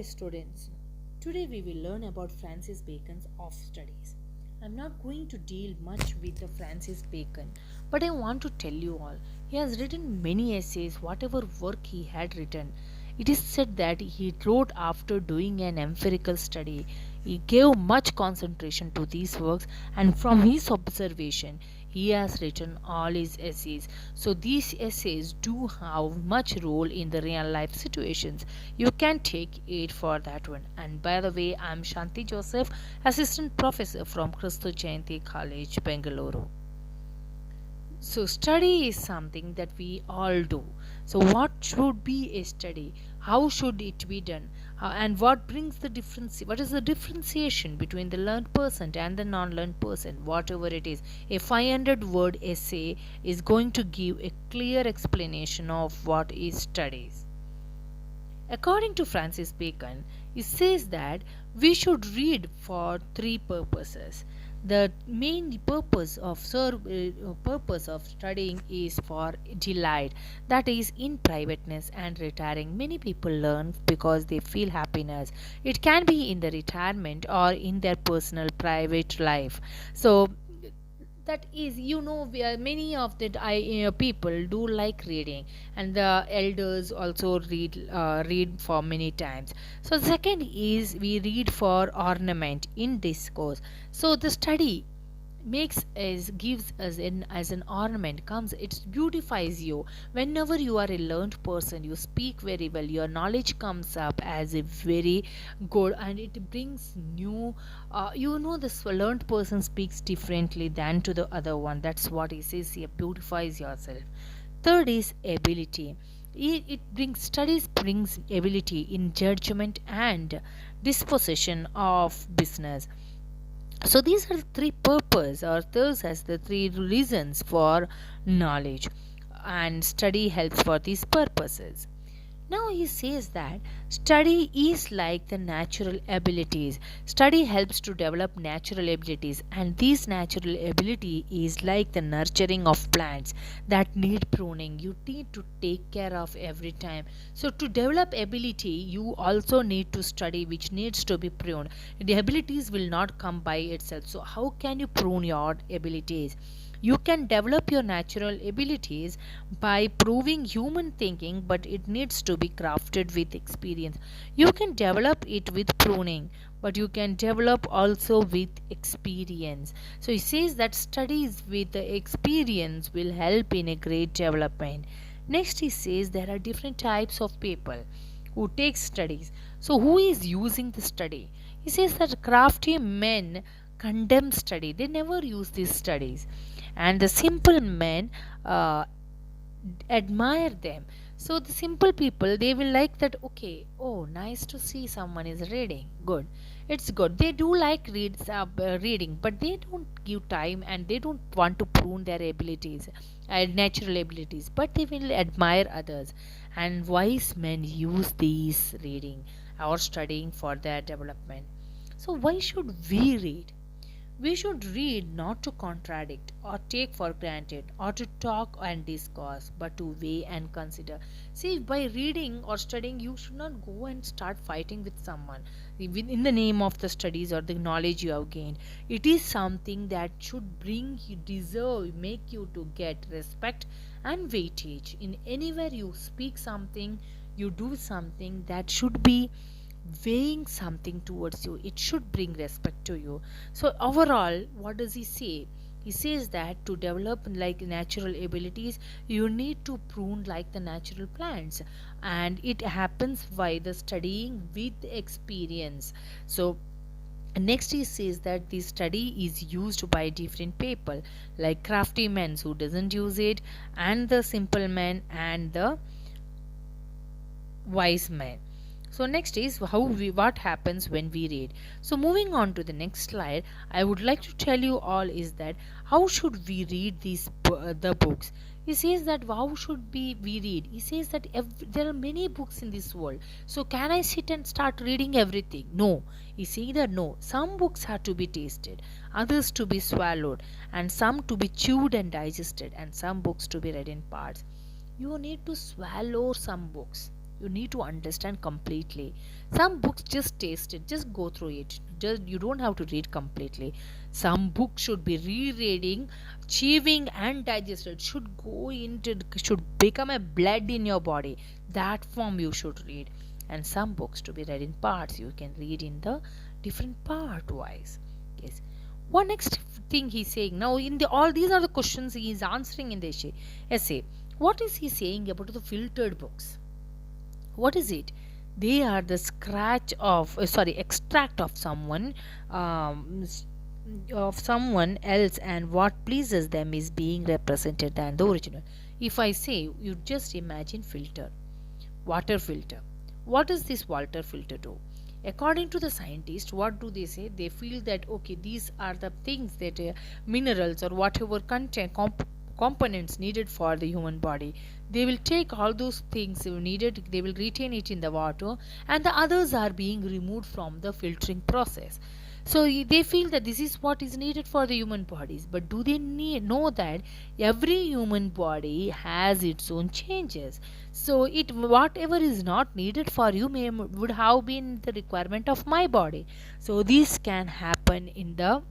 Hi students, today we will learn about Francis Bacon's Off Studies. I'm not going to deal much with the Francis Bacon, but I want to tell you all. He has written many essays, whatever work he had written. It is said that he wrote after doing an empirical study. He gave much concentration to these works, and from his observation, he has written all his essays. So these essays do have much role in the real life situations. You can take it for that one. And by the way, I'm Shanti Joseph, assistant professor from Christo Jayanti College, Bengaluru. So study is something that we all do. So what should be a study? How should it be done? And what brings the difference? What is the differentiation between the learned person and the non-learned person? Whatever it is, a 500 word essay is going to give a clear explanation of what is studies. According to Francis Bacon, he says that we should read for three purposes. The main purpose of studying is for delight, that is in privateness and retiring. Many people learn because they feel happiness. It can be in the retirement or in their personal private life. So that is, many of the people do like reading, and the elders also read for many times. So second is we read for ornament in discourse. So the study makes us gives us in as an ornament comes, it beautifies you. Whenever you are a learned person, you speak very well, your knowledge comes up as a very good, and it brings new, this learned person speaks differently than to the other one. That's what he says here, beautifies yourself. Third is ability. It brings studies brings ability in judgment and disposition of business. So these are the three purpose, or those as the three reasons for knowledge, and study helps for these purposes. Now he says that study is like the natural abilities. Study helps to develop natural abilities, and this natural ability is like the nurturing of plants that need pruning. You need to take care of every time. So to develop ability, you also need to study, which needs to be pruned. The abilities will not come by itself. So how can you prune your abilities? You can develop your natural abilities by proving human thinking, but it needs to be crafted with experience. You can develop it with pruning, but you can develop also with experience. So he says that studies with the experience will help in a great development. Next, he says there are different types of people who take studies. So who is using the study? He says that crafty men condemn study. They never use these studies, and the simple men uh, admire them. So the simple people, they will like that. Okay, oh, nice to see someone is reading. Good, it's good. They do like reading, but they don't give time, and they don't want to prune their abilities, natural abilities. But they will admire others, and wise men use these reading or studying for their development. So why should we read? We should read not to contradict or take for granted or to talk and discuss, but to weigh and consider. See, by reading or studying, you should not go and start fighting with someone in the name of the studies or the knowledge you have gained. It is something that should bring you, deserve, make you to get respect and weightage. In anywhere you speak something, you do something, that should be weighing something towards you. It should bring respect to you. So overall, what does he say? He says that to develop like natural abilities, you need to prune like the natural plants, and it happens by the studying with experience. So next he says that the study is used by different people, like crafty men who doesn't use it, and the simple man, and the wise man. So next is what happens when we read. So moving on to the next slide, I would like to tell you all is that how should we read the books. He says that how should we read. He says that there are many books in this world, so can I sit and start reading everything? No. He says that no, some books have to be tasted, others to be swallowed, and some to be chewed and digested, and some books to be read in parts. You need to swallow some books. You need to understand completely. Some books just taste it, just go through it. Just you don't have to read completely. Some books should be rereading, chewing and digested. Should go into should become a blood in your body. That form you should read. And some books to be read in parts. You can read in the different part wise. Yes. What next thing he's saying now in the all these are the questions he is answering in the essay. What is he saying about the filtered books? What is it? They are the scratch of sorry extract um, s- of someone else, and what pleases them is being represented than the original. If I say, you just imagine filter, water filter. What does this water filter do? According to the scientists, what do they say? They feel that okay, these are the things that minerals or whatever components needed for the human body. They will take all those things needed, they will retain it in the water, and the others are being removed from the filtering process. So they feel that this is what is needed for the human bodies, but do they know that every human body has its own changes? So it whatever is not needed for you may would have been the requirement of my body. So this can happen in the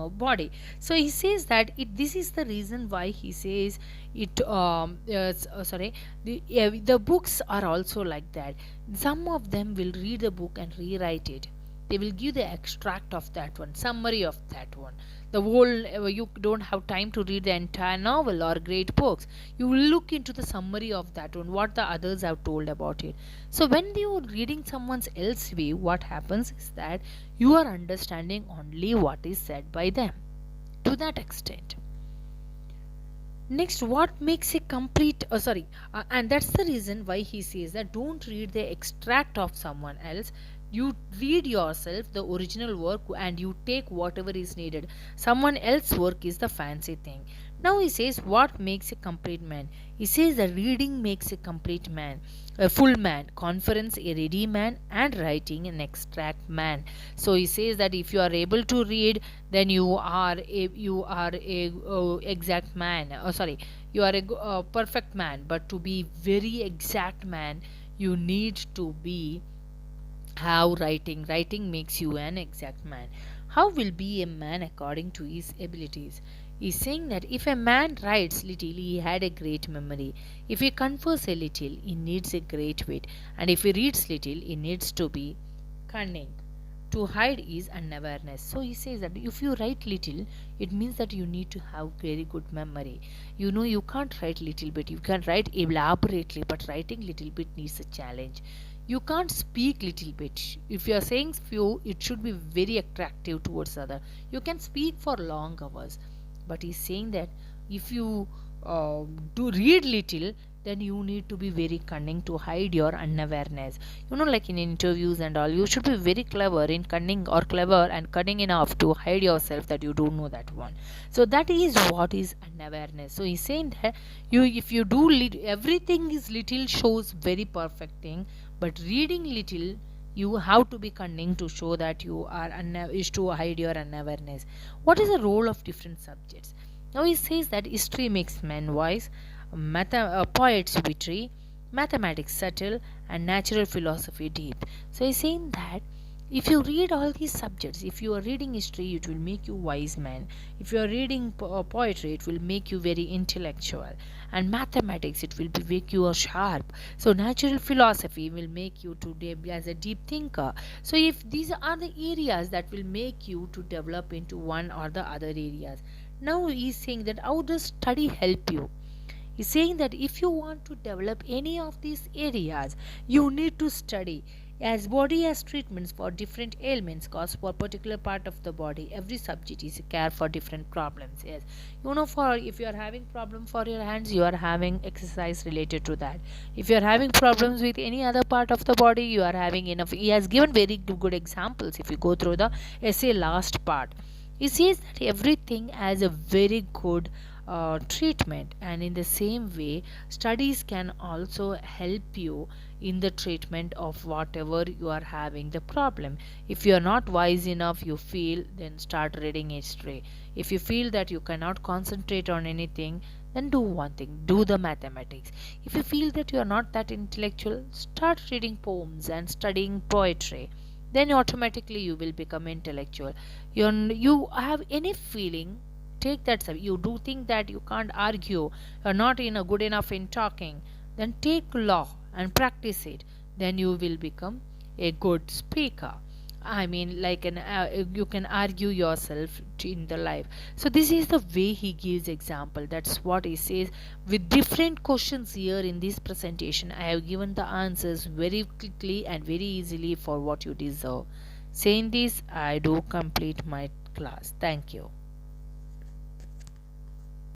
body. So he says that this is the reason why he says it sorry, the books are also like that. Some of them will read the book and rewrite it. They will give the extract of that one, summary of that one. The whole you don't have time to read the entire novel or great books. You will look into the summary of that one, what the others have told about it. So when you are reading someone else's view, what happens is that you are understanding only what is said by them to that extent. Next, what makes a complete and that's the reason why he says that don't read the extract of someone else. You read yourself the original work and you take whatever is needed. Someone else's work is the fancy thing. Now he says what makes a complete man. He says that reading makes a complete man, a full man, conference a ready man, and writing an extract man. So he says that if you are able to read, then you are a exact man. Sorry, you are a perfect man. But to be very exact man, you need to be how writing makes you an exact man. How will be a man according to his abilities? He's saying that if a man writes little, he had a great memory. If he converses a little, he needs a great wit. And if he reads little, he needs to be cunning. To hide is unawareness. So he says that if you write little, it means that you need to have very good memory. You know, you can't write little bit, you can write elaborately, but writing little bit needs a challenge. You can't speak little bit. If you are saying few, it should be very attractive towards other. You can speak for long hours, but he's saying that if you do read little, then you need to be very cunning to hide your unawareness. You know, like in interviews and all, you should be very clever in cunning or clever and cunning enough to hide yourself that you don't know that one. So that is what is unawareness. So he's saying that you if you do everything is little shows very perfect thing, but reading little you have to be cunning to show that you are is to hide your unawareness. What is the role of different subjects? Now he says that history makes men wise, poets witty, mathematics subtle, and natural philosophy deep. So he's saying that if you read all these subjects, if you are reading history, it will make you wise man. If you are reading poetry, it will make you very intellectual. And mathematics, it will be make you a sharp. So natural philosophy will make you to be as a deep thinker. So if these are the areas that will make you to develop into one or the other areas. Now he is saying that how does study help you? He's saying that if you want to develop any of these areas, you need to study. As body has treatments for different ailments caused for particular part of the body, every subject is a care for different problems. Yes, you know, for if you are having problem for your hands, you are having exercise related to that. If you are having problems with any other part of the body, you are having enough. He has given very good examples. If you go through the essay last part, he says that everything has a very good treatment, and in the same way studies can also help you in the treatment of whatever you are having the problem. If you are not wise enough, you feel, then start reading history. If you feel that you cannot concentrate on anything, then do one thing, do the mathematics. If you feel that you are not that intellectual, start reading poems and studying poetry. Then automatically you will become intellectual. You have any feeling, take that sub. You do think that you can't argue, you're not in a good enough in talking, then take law and practice it. Then you will become a good speaker. I mean, like you can argue yourself in the life. So this is the way he gives example. That's what he says with different questions here in this presentation. I have given the answers very quickly and very easily for what you deserve. Saying this, I do complete my class. Thank you.